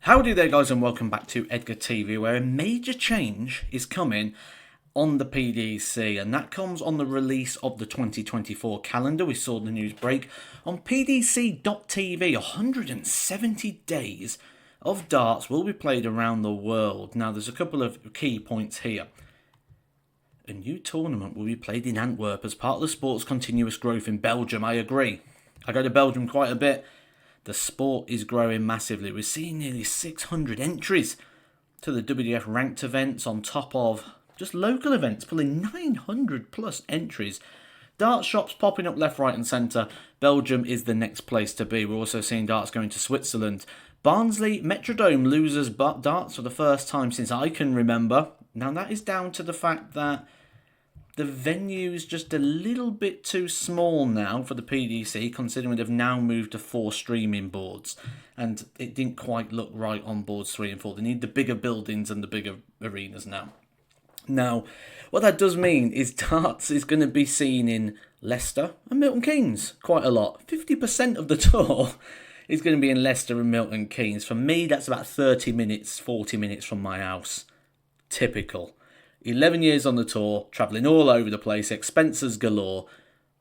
Howdy there guys, and welcome back to Edgar TV, where a major change is coming on the PDC, and that comes on the release of the 2024 calendar. We saw the news break on PDC.tv. 170 days of darts will be played around the world. Now there's a couple of key points here. A new tournament will be played in Antwerp as part of the sport's continuous growth in Belgium. I agree. I go to Belgium quite a bit. The sport is growing massively. We're seeing nearly 600 entries to the WDF ranked events on top of just local events, pulling 900 plus entries. Dart shops popping up left, right and centre. Belgium is the next place to be. We're also seeing darts going to Switzerland. Barnsley Metrodome loses darts for the first time since I can remember. Now that is down to the fact that the venue's just a little bit too small now for the PDC, considering they've now moved to 4 streaming boards. And it didn't quite look right on boards 3 and 4. They need the bigger buildings and the bigger arenas now. Now, what that does mean is darts is going to be seen in Leicester and Milton Keynes quite a lot. 50% of the tour is going to be in Leicester and Milton Keynes. For me, that's about 30 minutes, 40 minutes from my house. Typical. 11 years on the tour, travelling all over the place, expenses galore.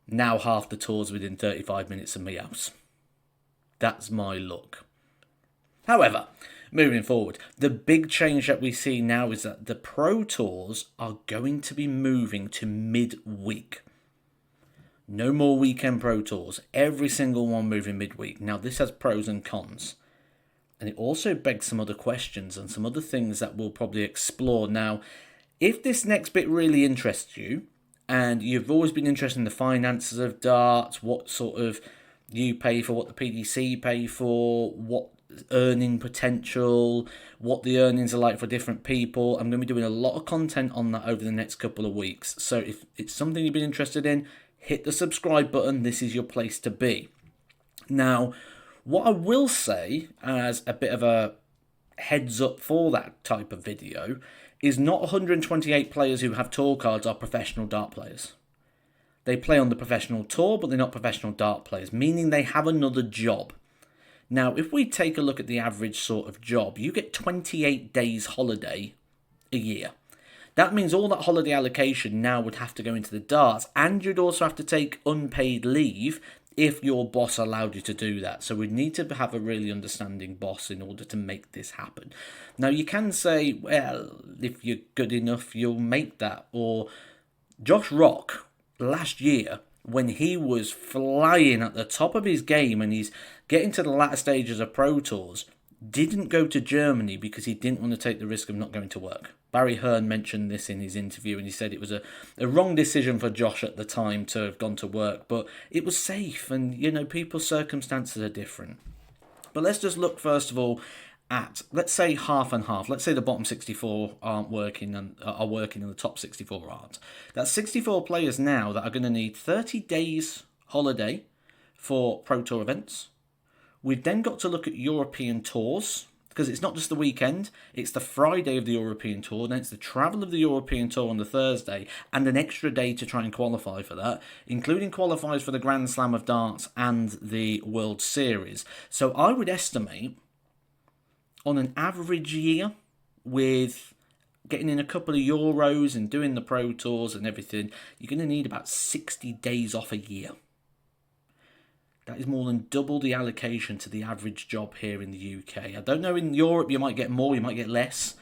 Now half the tour's within 35 minutes of my house. That's my look. However, moving forward, the big change that we see now is that the Pro Tours are going to be moving to midweek. No more weekend Pro Tours. Every single one moving midweek. Now this has pros and cons. And it also begs some other questions and some other things that we'll probably explore. Now, if this next bit really interests you, and you've always been interested in the finances of darts, what sort of you pay for, what the PDC pay for, what earning potential, what the earnings are like for different people, I'm going to be doing a lot of content on that over the next couple of weeks. So if it's something you've been interested in, hit the subscribe button. This is your place to be. Now, what I will say as a bit of a heads up for that type of video is not 128 players who have tour cards are professional dart players. They play on the professional tour, but they're not professional dart players, meaning they have another job. Now, if we take a look at the average sort of job, you get 28 days holiday a year. That means all that holiday allocation now would have to go into the darts, and you'd also have to take unpaid leave if your boss allowed you to do that. So we'd need to have a really understanding boss in order to make this happen. Now you can say, well, if you're good enough, you'll make that. Or Josh Rock, last year, when he was flying at the top of his game and he's getting to the latter stages of Pro Tours, didn't go to Germany because he didn't want to take the risk of not going to work. Barry Hearn mentioned this in his interview, and he said it was a wrong decision for Josh at the time to have gone to work, but it was safe, and you know, people's circumstances are different. But let's just look first of all at, let's say, half and half. Let's say the bottom 64 aren't working and are working and the top 64 aren't. That's 64 players now that are going to need 30 days holiday for Pro Tour events. We've then got to look at European tours, because it's not just the weekend, it's the Friday of the European Tour, then it's the travel of the European Tour on the Thursday, and an extra day to try and qualify for that, including qualifiers for the Grand Slam of Darts and the World Series. So I would estimate, on an average year, with getting in a couple of Euros and doing the Pro Tours and everything, you're going to need about 60 days off a year. That is more than double the allocation to the average job here in the UK. I don't know, in Europe you might get more, you might get less.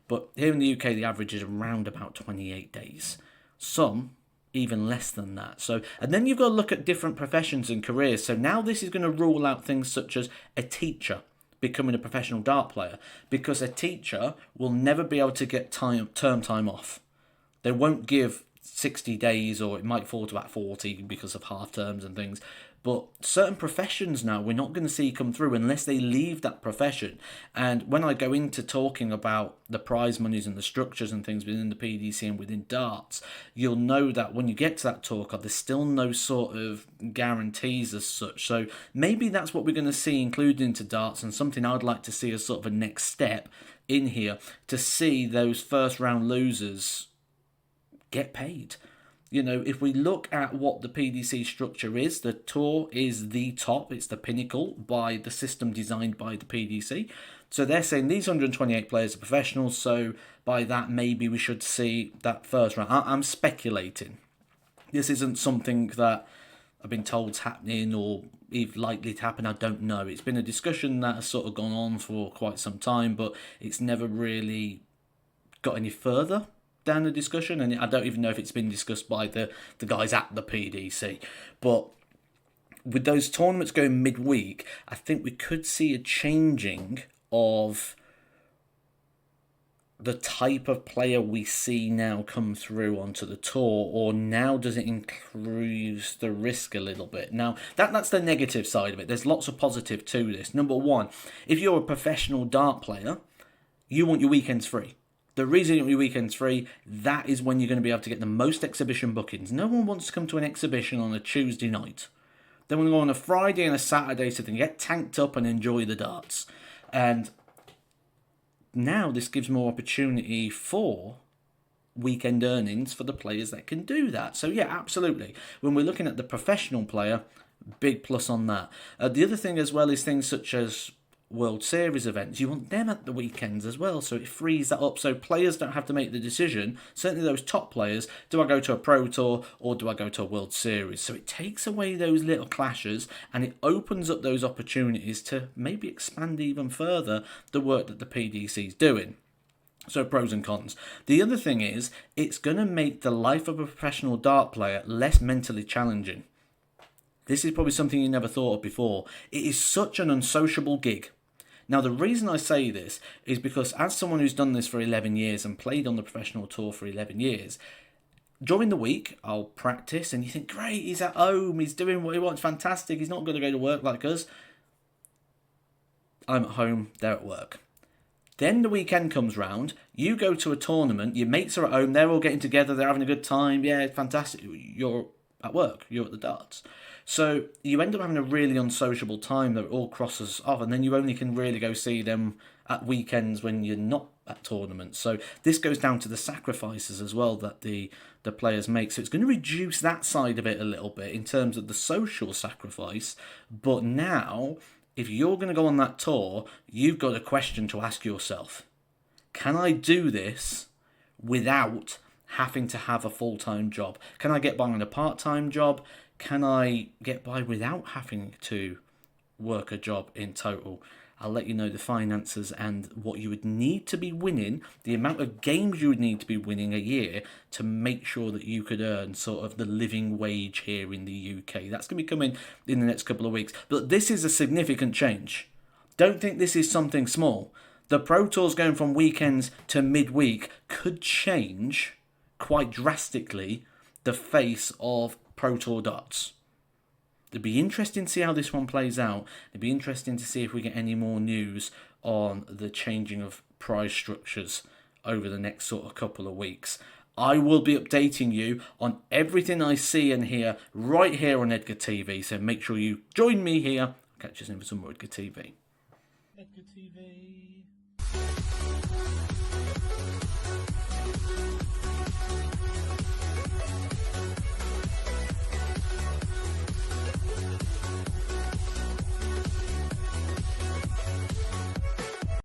But here in the UK, the average is around about 28 days. Some even less than that. So, and then you've got to look at different professions and careers. So now this is going to rule out things such as a teacher becoming a professional dart player. Because a teacher will never be able to get term time off. They won't give 60 days, or it might fall to about 40 because of half terms and things. But certain professions now we're not going to see come through unless they leave that profession. And when I go into talking about the prize monies and the structures and things within the PDC and within darts, you'll know that when you get to that tour card, there's still no sort of guarantees as such. So maybe that's what we're going to see included into darts, and something I'd like to see as sort of a next step in here, to see those first round losers get paid. You know, if we look at what the PDC structure is, the tour is the top, it's the pinnacle by the system designed by the PDC. So they're saying these 128 players are professionals, so by that maybe we should see that first round. I'm speculating. This isn't something that I've been told's happening or if likely to happen. I don't know. It's been a discussion that has sort of gone on for quite some time, but it's never really got any further down the discussion, and I don't even know if it's been discussed by the guys at the PDC. But with those tournaments going midweek, I think we could see a changing of the type of player we see now come through onto the tour, or now does it increase the risk a little bit? Now, that's the negative side of it. There's lots of positive to this. Number one, if you're a professional dart player, you want your weekends free. The reason you want your weekends free, that is when you're going to be able to get the most exhibition bookings. No one wants to come to an exhibition on a Tuesday night. They want to go on a Friday and a Saturday so they can get tanked up and enjoy the darts. And now this gives more opportunity for weekend earnings for the players that can do that. So yeah, absolutely. When we're looking at the professional player, big plus on that. The other thing as well is things such as World Series events. You want them at the weekends as well, so it frees that up so players don't have to make the decision, certainly those top players, do I go to a Pro Tour or do I go to a World Series? So it takes away those little clashes and it opens up those opportunities to maybe expand even further the work that the PDC is doing. So pros and cons. The other thing is, it's going to make the life of a professional dart player less mentally challenging. This is probably something you never thought of before. It is such an unsociable gig. Now, the reason I say this is because as someone who's done this for 11 years and played on the professional tour for 11 years, during the week, I'll practice and you think, great, he's at home, he's doing what he wants, fantastic, he's not going to go to work like us. I'm at home, they're at work. Then the weekend comes round, you go to a tournament, your mates are at home, they're all getting together, they're having a good time, yeah, fantastic, you're at work, you're at the darts. So you end up having a really unsociable time that all crosses off, and then you only can really go see them at weekends when you're not at tournaments. So this goes down to the sacrifices as well that the players make. So it's going to reduce that side of it a little bit in terms of the social sacrifice. But now, if you're going to go on that tour, you've got a question to ask yourself. Can I do this without having to have a full-time job? Can I get by on a part-time job? Can I get by without having to work a job in total? I'll let you know the finances and what you would need to be winning, the amount of games you would need to be winning a year to make sure that you could earn sort of the living wage here in the UK. That's going to be coming in the next couple of weeks. But this is a significant change. Don't think this is something small. The Pro Tours going from weekends to midweek could change quite drastically the face of Pro Tour darts. It'd be interesting to see how this one plays out. It'd be interesting to see if we get any more news on the changing of prize structures over the next sort of couple of weeks. I will be updating you on everything I see and hear right here on Edgar TV. So make sure you join me here. Catch us in for some more Edgar TV. Edgar TV.